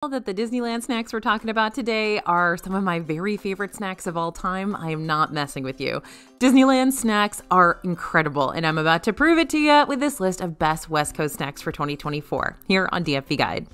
That the Disneyland snacks we're talking about today are some of my very favorite snacks of all time. I am not messing with you. Disneyland snacks are incredible, and I'm about to prove it to you with this list of best West Coast snacks for 2024 here on DFV Guide.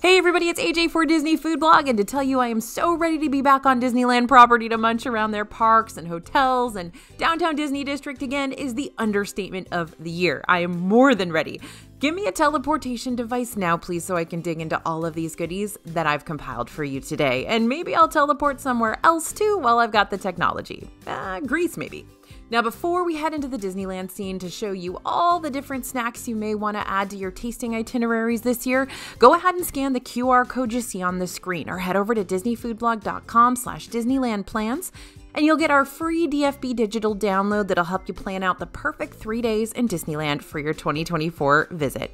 Hey everybody, it's AJ for Disney Food Blog, and to tell you I am so ready to be back on Disneyland property to munch around their parks and hotels and downtown Disney District again is the understatement of the year. I am more than ready. Give me a teleportation device now, please, so I can dig into all of these goodies that I've compiled for you today. And maybe I'll teleport somewhere else too while I've got the technology. Greece maybe. Now, before we head into the Disneyland scene to show you all the different snacks you may want to add to your tasting itineraries this year, go ahead and scan the QR code you see on the screen or head over to disneyfoodblog.com/DisneylandPlans and you'll get our free DFB digital download that'll help you plan out the perfect 3 days in Disneyland for your 2024 visit.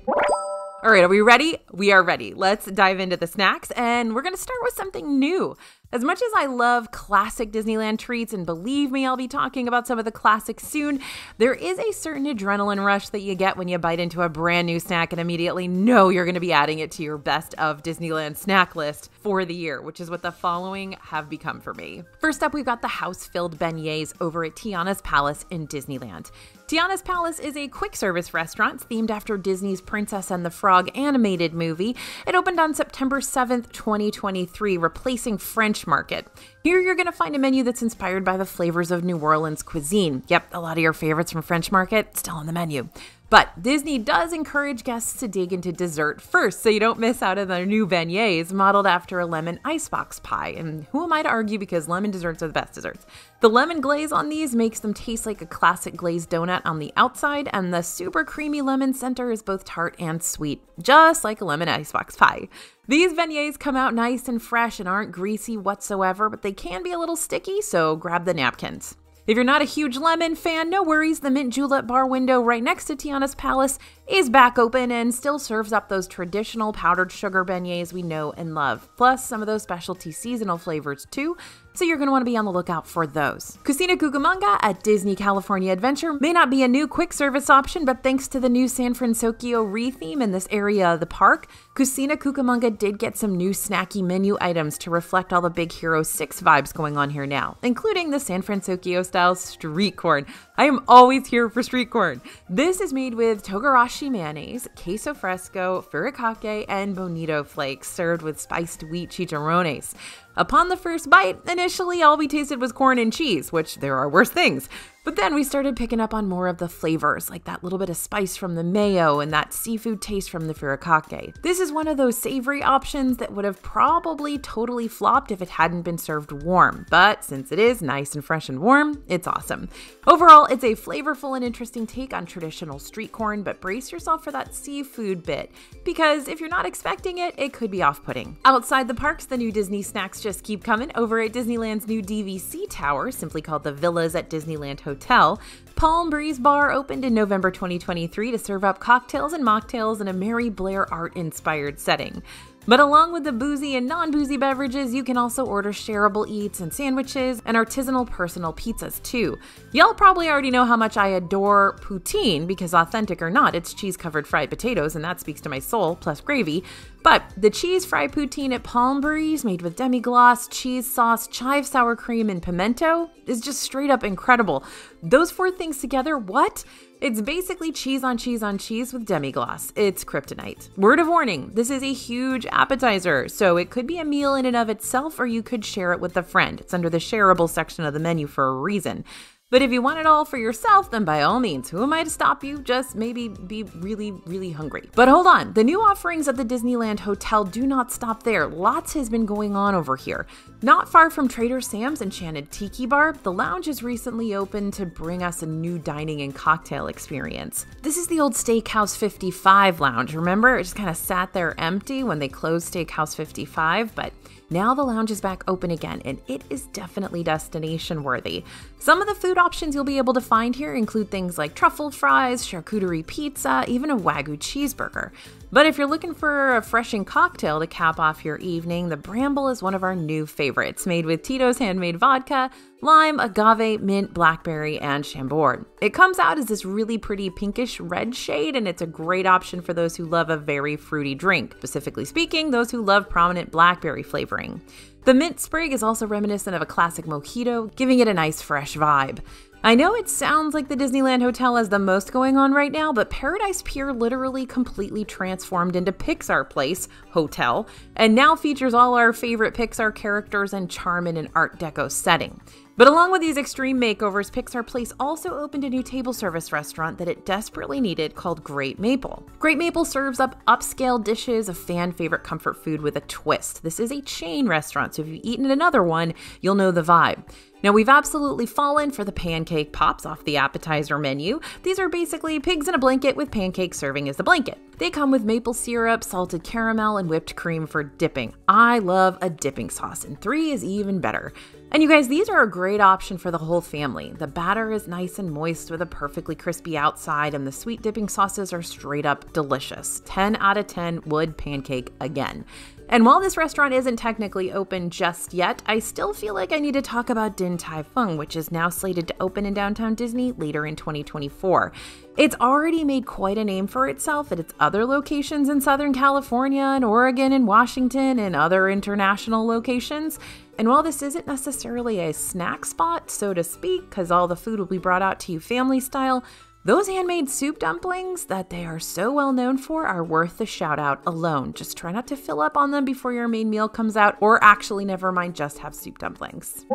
All right, are we ready? We are ready. Let's dive into the snacks, and we're going to start with something new. As much as I love classic Disneyland treats, and believe me, I'll be talking about some of the classics soon, there is a certain adrenaline rush that you get when you bite into a brand new snack and immediately know you're going to be adding it to your best of Disneyland snack list for the year, which is what the following have become for me. First up, we've got the house-filled beignets over at Tiana's Palace in Disneyland. Tiana's Palace is a quick-service restaurant themed after Disney's Princess and the Frog animated movie. It opened on September 7th, 2023, replacing French Market. Here you're going to find a menu that's inspired by the flavors of New Orleans cuisine. Yep, a lot of your favorites from French Market still on the menu. But Disney does encourage guests to dig into dessert first, so you don't miss out on their new beignets modeled after a lemon icebox pie. And who am I to argue, because lemon desserts are the best desserts. The lemon glaze on these makes them taste like a classic glazed donut on the outside, and the super creamy lemon center is both tart and sweet, just like a lemon icebox pie. These beignets come out nice and fresh and aren't greasy whatsoever, but they can be a little sticky, so grab the napkins. If you're not a huge lemon fan, no worries, the mint julep bar window right next to Tiana's Palace is back open and still serves up those traditional powdered sugar beignets we know and love, plus some of those specialty seasonal flavors too, so you're going to want to be on the lookout for those. Cucina Cucamonga at Disney California Adventure may not be a new quick service option, but thanks to the new San Francisco re-theme in this area of the park, Cucina Cucamonga did get some new snacky menu items to reflect all the Big Hero 6 vibes going on here now, including the San Francisco style street corn. I am always here for street corn. This is made with togarashi mayonnaise, queso fresco, furikake, and bonito flakes, served with spiced wheat chicharrones. Upon the first bite, initially all we tasted was corn and cheese, which there are worse things. But then we started picking up on more of the flavors, like that little bit of spice from the mayo and that seafood taste from the furikake. This is one of those savory options that would have probably totally flopped if it hadn't been served warm. But since it is nice and fresh and warm, it's awesome. Overall, it's a flavorful and interesting take on traditional street corn, but brace yourself for that seafood bit, because if you're not expecting it, it could be off-putting. Outside the parks, the new Disney snacks just keep coming. Over at Disneyland's new DVC tower, simply called the Villas at Disneyland Hotel, Palm Breeze Bar opened in November 2023 to serve up cocktails and mocktails in a Mary Blair art-inspired setting. But along with the boozy and non-boozy beverages, you can also order shareable eats and sandwiches and artisanal personal pizzas too. Y'all probably already know how much I adore poutine, because authentic or not, it's cheese-covered fried potatoes, and that speaks to my soul, plus gravy. But the cheese fried poutine at Palm Breeze, made with demi-glace, cheese sauce, chive sour cream, and pimento, is just straight up incredible. Those four things together, what? It's basically cheese on cheese on cheese with demi-glace. It's kryptonite. Word of warning, this is a huge appetizer, so it could be a meal in and of itself, or you could share it with a friend. It's under the shareable section of the menu for a reason. But if you want it all for yourself, then by all means, who am I to stop you? Just maybe be really, really hungry. But hold on, the new offerings at the Disneyland Hotel do not stop there. Lots has been going on over here. Not far from Trader Sam's Enchanted Tiki Bar, the lounge has recently opened to bring us a new dining and cocktail experience. This is the old Steakhouse 55 lounge. Remember, it just kind of sat there empty when they closed Steakhouse 55, but now the lounge is back open again, and it is definitely destination worthy. Some of the food options you'll be able to find here include things like truffle fries, charcuterie pizza, even a Wagyu cheeseburger. But if you're looking for a refreshing cocktail to cap off your evening, the Bramble is one of our new favorites, made with Tito's handmade vodka, lime, agave, mint, blackberry, and chambord. It comes out as this really pretty pinkish red shade, and it's a great option for those who love a very fruity drink, specifically speaking, those who love prominent blackberry flavoring. The mint sprig is also reminiscent of a classic mojito, giving it a nice fresh vibe. I know it sounds like the Disneyland Hotel has the most going on right now, but Paradise Pier literally completely transformed into Pixar Place Hotel, and now features all our favorite Pixar characters and charm in an Art Deco setting. But along with these extreme makeovers, Pixar Place also opened a new table service restaurant that it desperately needed called Great Maple. Great Maple serves up upscale dishes of fan favorite comfort food with a twist. This is a chain restaurant, so if you've eaten at another one, you'll know the vibe. Now, we've absolutely fallen for the pancake pops off the appetizer menu. These are basically pigs in a blanket with pancakes serving as the blanket. They come with maple syrup, salted caramel, and whipped cream for dipping. I love a dipping sauce, and 3 is even better. And you guys, these are a great option for the whole family. The batter is nice and moist with a perfectly crispy outside, and the sweet dipping sauces are straight up delicious. 10 out of 10 would pancake again. And while this restaurant isn't technically open just yet, I still feel like I need to talk about Din Tai Fung, which is now slated to open in downtown Disney later in 2024. It's already made quite a name for itself at its other locations in Southern California and Oregon and Washington and other international locations. And while this isn't necessarily a snack spot, so to speak, because all the food will be brought out to you family style, those handmade soup dumplings that they are so well known for are worth the shout out alone. Just try not to fill up on them before your main meal comes out, or actually never mind, just have soup dumplings.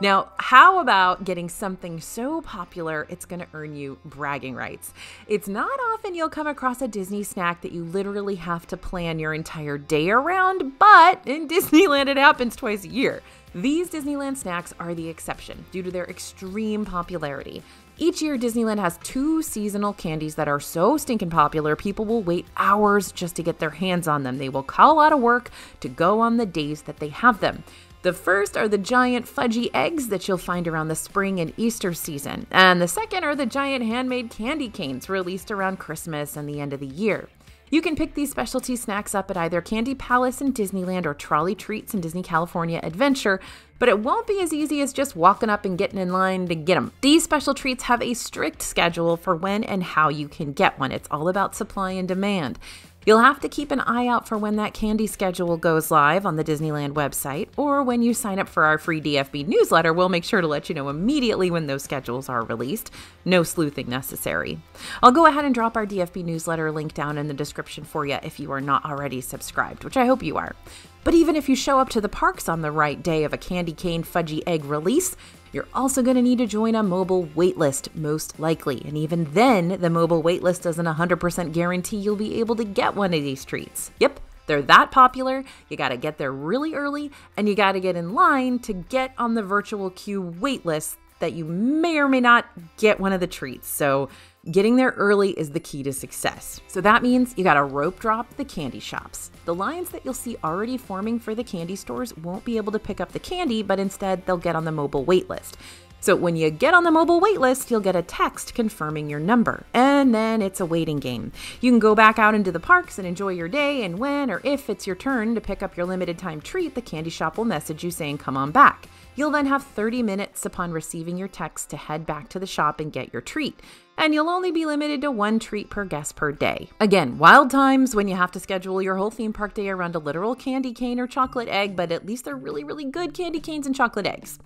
Now, how about getting something so popular it's going to earn you bragging rights? It's not often you'll come across a Disney snack that you literally have to plan your entire day around, but in Disneyland it happens twice a year. These Disneyland snacks are the exception due to their extreme popularity. Each year, Disneyland has 2 seasonal candies that are so stinking popular, people will wait hours just to get their hands on them. They will call out of work to go on the days that they have them. The first are the giant fudgy eggs that you'll find around the spring and Easter season. And the second are the giant handmade candy canes released around Christmas and the end of the year. You can pick these specialty snacks up at either Candy Palace in Disneyland or Trolley Treats in Disney California Adventure, but it won't be as easy as just walking up and getting in line to get them. These special treats have a strict schedule for when and how you can get one. It's all about supply and demand. You'll have to keep an eye out for when that candy schedule goes live on the Disneyland website, or when you sign up for our free DFB newsletter, we'll make sure to let you know immediately when those schedules are released. No sleuthing necessary. I'll go ahead and drop our DFB newsletter link down in the description for you if you are not already subscribed, which I hope you are. But even if you show up to the parks on the right day of a candy cane fudgy egg release, you're also going to need to join a mobile waitlist, most likely. And even then, the mobile waitlist doesn't 100% guarantee you'll be able to get one of these treats. Yep, they're that popular. You got to get there really early, and you got to get in line to get on the virtual queue waitlist that you may or may not get one of the treats. So getting there early is the key to success. So that means you got to rope drop the candy shops. The lines that you'll see already forming for the candy stores won't be able to pick up the candy, but instead they'll get on the mobile wait list. So when you get on the mobile wait list, you'll get a text confirming your number, and then it's a waiting game. You can go back out into the parks and enjoy your day, and when or if it's your turn to pick up your limited time treat, the candy shop will message you saying, "Come on back." You'll then have 30 minutes upon receiving your text to head back to the shop and get your treat. And you'll only be limited to 1 treat per guest per day. Again, wild times when you have to schedule your whole theme park day around a literal candy cane or chocolate egg, but at least they're really, really good candy canes and chocolate eggs.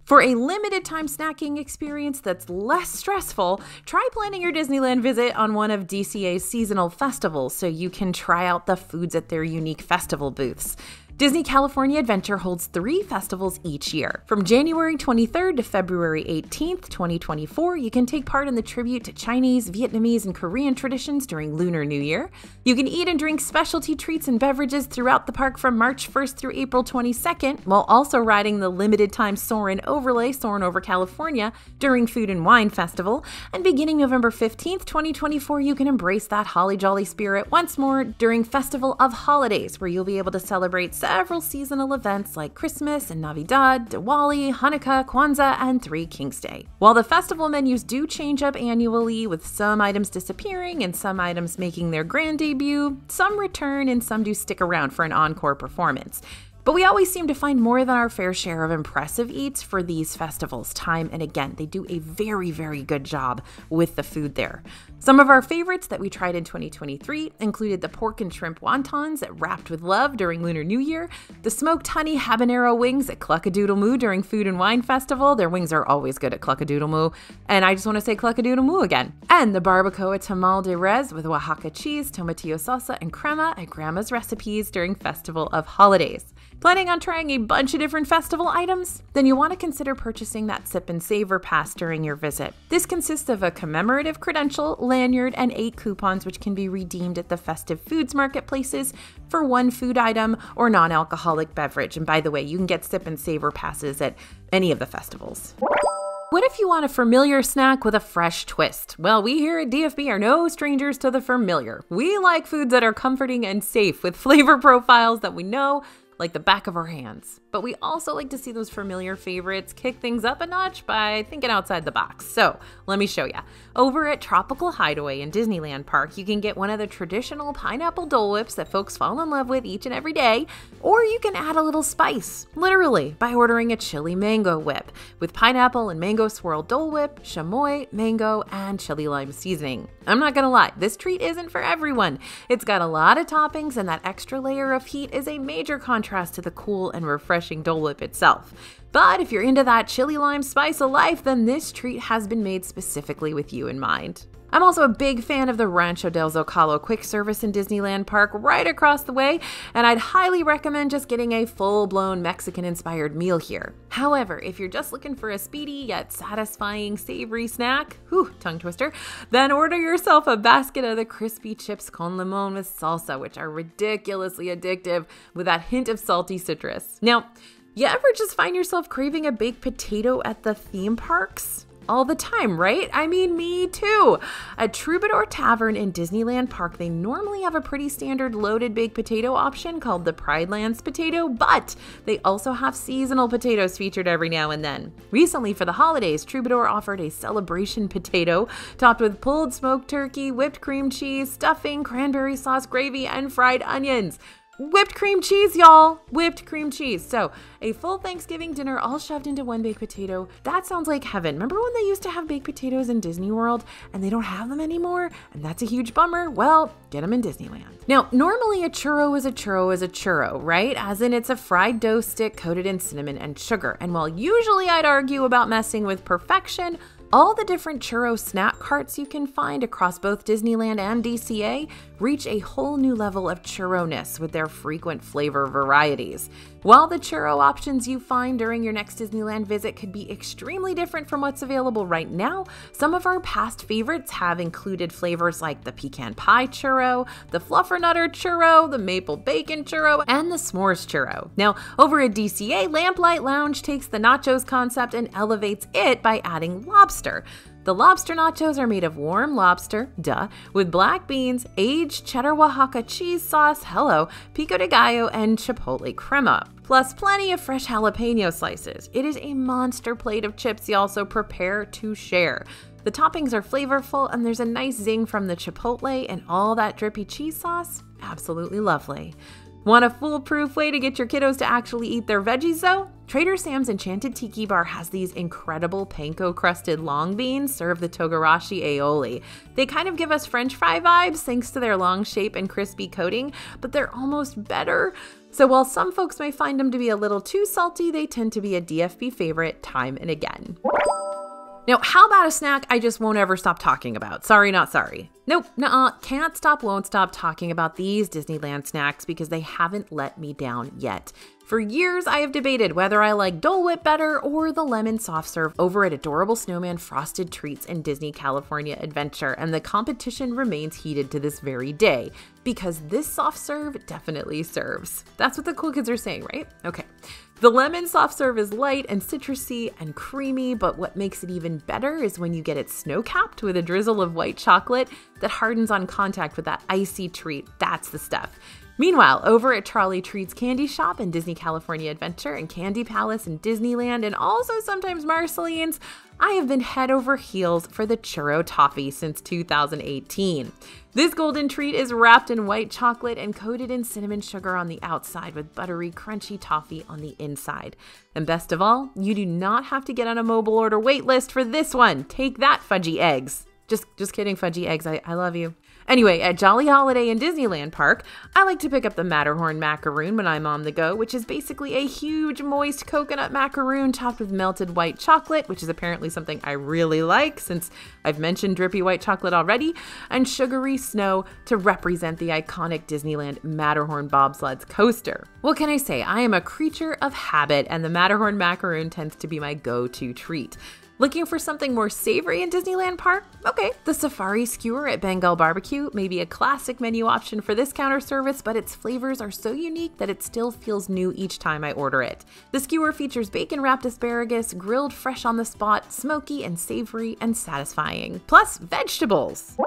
For a limited time snacking experience that's less stressful, try planning your Disneyland visit on one of DCA's seasonal festivals so you can try out the foods at their unique festival booths. Disney California Adventure holds 3 festivals each year. From January 23rd to February 18th, 2024, you can take part in the tribute to Chinese, Vietnamese, and Korean traditions during Lunar New Year. You can eat and drink specialty treats and beverages throughout the park from March 1st through April 22nd, while also riding the limited time Soarin' Overlay, Soarin' Over California, during Food and Wine Festival. And beginning November 15th, 2024, you can embrace that holly jolly spirit once more during Festival of Holidays, where you'll be able to celebrate several seasonal events like Christmas and Navidad, Diwali, Hanukkah, Kwanzaa, and Three Kings Day. While the festival menus do change up annually, with some items disappearing and some items making their grand debut, some return and some do stick around for an encore performance. But we always seem to find more than our fair share of impressive eats for these festivals time and again. They do a very, very good job with the food there. Some of our favorites that we tried in 2023 included the pork and shrimp wontons at Wrapped with Love during Lunar New Year, the smoked honey habanero wings at Cluck-a-Doodle-Moo during Food and Wine Festival. Their wings are always good at Cluck-a-Doodle-Moo, and I just want to say Cluck-a-Doodle-Moo again. And the barbacoa tamal de res with Oaxaca cheese, tomatillo salsa, and crema at Grandma's Recipes during Festival of Holidays. Planning on trying a bunch of different festival items? Then you want to consider purchasing that Sip and Savor Pass during your visit. This consists of a commemorative credential, lanyard, and 8 coupons which can be redeemed at the festive foods marketplaces for 1 food item or non-alcoholic beverage. And by the way, you can get Sip and Savor Passes at any of the festivals. What if you want a familiar snack with a fresh twist? Well, we here at DFB are no strangers to the familiar. We like foods that are comforting and safe with flavor profiles that we know like the back of our hands. But we also like to see those familiar favorites kick things up a notch by thinking outside the box. So let me show you. Over at Tropical Hideaway in Disneyland Park, you can get one of the traditional pineapple Dole Whips that folks fall in love with each and every day, or you can add a little spice, literally, by ordering a chili mango whip with pineapple and mango swirl Dole Whip, chamoy, mango, and chili lime seasoning. I'm not gonna lie, this treat isn't for everyone. It's got a lot of toppings, and that extra layer of heat is a major contrast to the cool and refreshing Dole Whip itself. But if you're into that chili lime spice of life, then this treat has been made specifically with you in mind. I'm also a big fan of the Rancho del Zocalo quick service in Disneyland Park right across the way, and I'd highly recommend just getting a full-blown Mexican-inspired meal here. However, if you're just looking for a speedy yet satisfying savory snack, tongue twister, then order yourself a basket of the crispy chips con limon with salsa, which are ridiculously addictive with that hint of salty citrus. Now, you ever just find yourself craving a baked potato at the theme parks? All the time, right? I mean, me too. At Troubadour Tavern in Disneyland Park, they normally have a pretty standard loaded baked potato option called the Pride Lands potato, but they also have seasonal potatoes featured every now and then. Recently, for the holidays, Troubadour offered a celebration potato topped with pulled smoked turkey, whipped cream cheese, stuffing, cranberry sauce, gravy, and fried onions. Whipped cream cheese, y'all! Whipped cream cheese. So, a full Thanksgiving dinner all shoved into one baked potato. That sounds like heaven. Remember when they used to have baked potatoes in Disney World and they don't have them anymore? And that's a huge bummer. Well, get them in Disneyland. Now, normally a churro is a churro is a churro, right? As in it's a fried dough stick coated in cinnamon and sugar. And while usually I'd argue about messing with perfection, all the different churro snack carts you can find across both Disneyland and DCA reach a whole new level of churro-ness with their frequent flavor varieties. While the churro options you find during your next Disneyland visit could be extremely different from what's available right now, some of our past favorites have included flavors like the pecan pie churro, the fluffernutter churro, the maple bacon churro, and the s'mores churro. Now, over at DCA, Lamplight Lounge takes the nachos concept and elevates it by adding lobster. The lobster nachos are made of warm lobster, with black beans, aged cheddar Oaxaca cheese sauce, pico de gallo, and chipotle crema, plus plenty of fresh jalapeno slices. It is a monster plate of chips, y'all, so prepare to share. The toppings are flavorful, and there's a nice zing from the chipotle and all that drippy cheese sauce. Absolutely lovely. Want a foolproof way to get your kiddos to actually eat their veggies though? Trader Sam's Enchanted Tiki Bar has these incredible panko-crusted long beans served the togarashi aioli. They kind of give us French fry vibes thanks to their long shape and crispy coating, but they're almost better. So while some folks may find them to be a little too salty, they tend to be a DFB favorite time and again. Now, how about a snack I just won't ever stop talking about? Sorry, not sorry. Nope, nuh-uh, can't stop, won't stop talking about these Disneyland snacks because they haven't let me down yet. For years, I have debated whether I like Dole Whip better or the lemon soft serve over at Adorable Snowman Frosted Treats in Disney California Adventure, and the competition remains heated to this very day because this soft serve definitely serves. That's what the cool kids are saying, right? Okay. The lemon soft serve is light and citrusy and creamy, but what makes it even better is when you get it snow-capped with a drizzle of white chocolate that hardens on contact with that icy treat. That's the stuff. Meanwhile, over at Trolley Treats Candy Shop and Disney California Adventure and Candy Palace and Disneyland and also sometimes Marceline's, I have been head over heels for the Churro Toffee since 2018. This golden treat is wrapped in white chocolate and coated in cinnamon sugar on the outside with buttery, crunchy toffee on the inside. And best of all, you do not have to get on a mobile order wait list for this one. Take that, fudgy eggs. Just kidding, fudgy eggs. I love you. Anyway, at Jolly Holiday in Disneyland Park, I like to pick up the Matterhorn macaroon when I'm on the go, which is basically a huge moist coconut macaroon topped with melted white chocolate, which is apparently something I really like since I've mentioned drippy white chocolate already, and sugary snow to represent the iconic Disneyland Matterhorn bobsleds coaster. What can I say? I am a creature of habit, and the Matterhorn macaroon tends to be my go-to treat. Looking for something more savory in Disneyland Park? Okay, the Safari Skewer at Bengal Barbecue may be a classic menu option for this counter service, but its flavors are so unique that it still feels new each time I order it. The skewer features bacon-wrapped asparagus, grilled fresh on the spot, smoky and savory and satisfying, plus vegetables.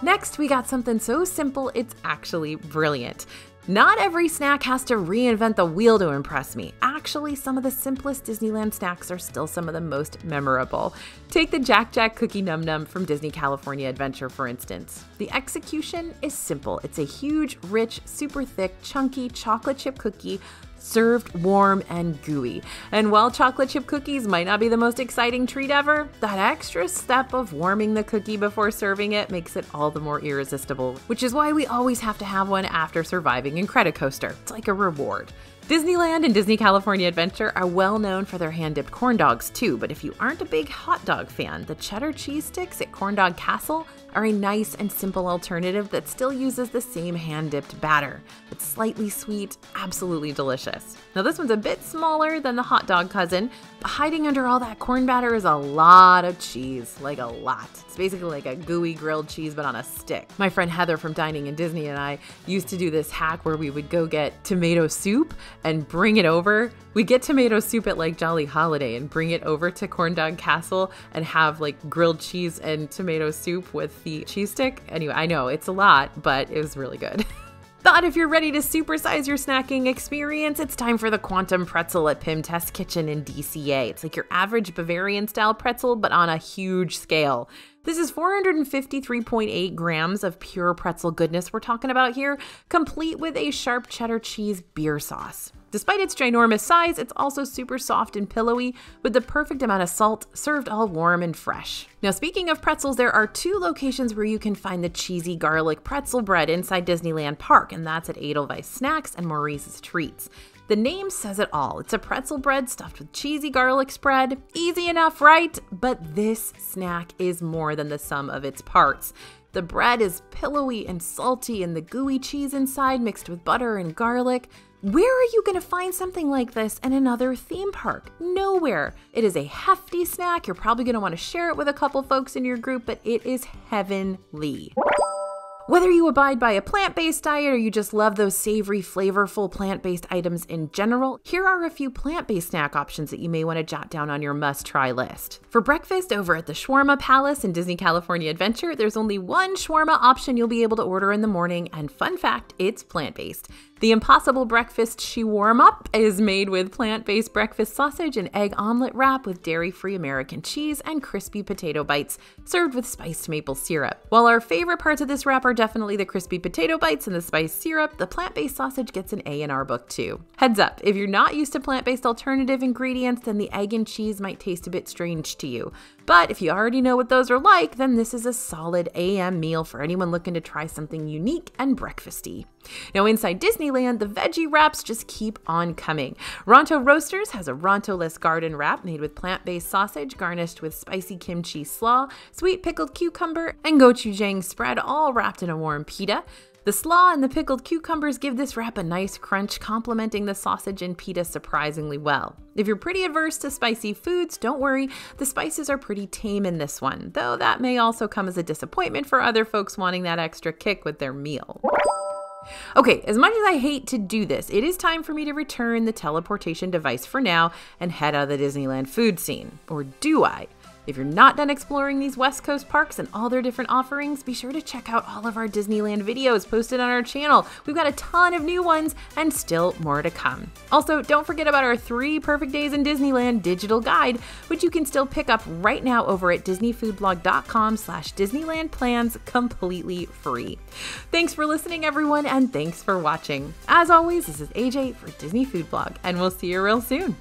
Next, we got something so simple it's actually brilliant. Not every snack has to reinvent the wheel to impress me. Actually, some of the simplest Disneyland snacks are still some of the most memorable. Take the Jack Jack Cookie Num Num from Disney California Adventure, for instance. The execution is simple. It's a huge, rich, super thick, chunky chocolate chip cookie served warm and gooey. And while chocolate chip cookies might not be the most exciting treat ever, that extra step of warming the cookie before serving it makes it all the more irresistible, which is why we always have to have one after surviving Incredicoaster. It's like a reward. Disneyland and Disney California Adventure are well known for their hand-dipped corn dogs too, but if you aren't a big hot dog fan, the cheddar cheese sticks at Corn Dog Castle are a nice and simple alternative that still uses the same hand-dipped batter. It's slightly sweet, absolutely delicious. Now this one's a bit smaller than the hot dog cousin, but hiding under all that corn batter is a lot of cheese, like a lot. It's basically like a gooey grilled cheese but on a stick. My friend Heather from Dining in Disney and I used to do this hack where we would go get tomato soup and bring it over. We get tomato soup at like Jolly Holiday and bring it over to Corn Dog Castle and have like grilled cheese and tomato soup with the cheese stick. Anyway, I know it's a lot, but it was really good. But if you're ready to supersize your snacking experience, it's time for the Quantum Pretzel at Pim Test Kitchen in DCA. It's like your average Bavarian-style pretzel, but on a huge scale. This is 453.8 grams of pure pretzel goodness we're talking about here, complete with a sharp cheddar cheese beer sauce. Despite its ginormous size, it's also super soft and pillowy with the perfect amount of salt, served all warm and fresh. Now, speaking of pretzels, there are two locations where you can find the cheesy garlic pretzel bread inside Disneyland Park, and that's at Edelweiss Snacks and Maurice's Treats. The name says it all. It's a pretzel bread stuffed with cheesy garlic spread. Easy enough, right? But this snack is more than the sum of its parts. The bread is pillowy and salty, and the gooey cheese inside mixed with butter and garlic. Where are you going to find something like this in another theme park? Nowhere. It is a hefty snack. You're probably going to want to share it with a couple folks in your group, but it is heavenly. Whether you abide by a plant-based diet or you just love those savory, flavorful plant-based items in general, here are a few plant-based snack options that you may want to jot down on your must-try list. For breakfast over at the Shawarma Palace in Disney California Adventure, there's only one shawarma option you'll be able to order in the morning, and fun fact, it's plant-based. The Impossible Breakfast Shawarma is made with plant-based breakfast sausage and egg omelet wrap with dairy-free American cheese and crispy potato bites, served with spiced maple syrup. While our favorite parts of this wrap are definitely the crispy potato bites and the spiced syrup, the plant-based sausage gets an A in our book too. Heads up, if you're not used to plant-based alternative ingredients, then the egg and cheese might taste a bit strange to you. But if you already know what those are like, then this is a solid AM meal for anyone looking to try something unique and breakfasty. Now inside Disneyland, the veggie wraps just keep on coming. Ronto Roasters has a Ronto-less garden wrap made with plant-based sausage garnished with spicy kimchi slaw, sweet pickled cucumber, and gochujang spread, all wrapped in a warm pita. The slaw and the pickled cucumbers give this wrap a nice crunch, complementing the sausage and pita surprisingly well. If you're pretty averse to spicy foods, don't worry, the spices are pretty tame in this one, though that may also come as a disappointment for other folks wanting that extra kick with their meal. Okay, as much as I hate to do this, it is time for me to return the teleportation device for now and head out of the Disneyland food scene. Or do I? If you're not done exploring these West Coast parks and all their different offerings, be sure to check out all of our Disneyland videos posted on our channel. We've got a ton of new ones and still more to come. Also, don't forget about our 3 Perfect Days in Disneyland digital guide, which you can still pick up right now over at disneyfoodblog.com/Disneyland plans, completely free. Thanks for listening, everyone, and thanks for watching. As always, this is AJ for Disney Food Blog, and we'll see you real soon.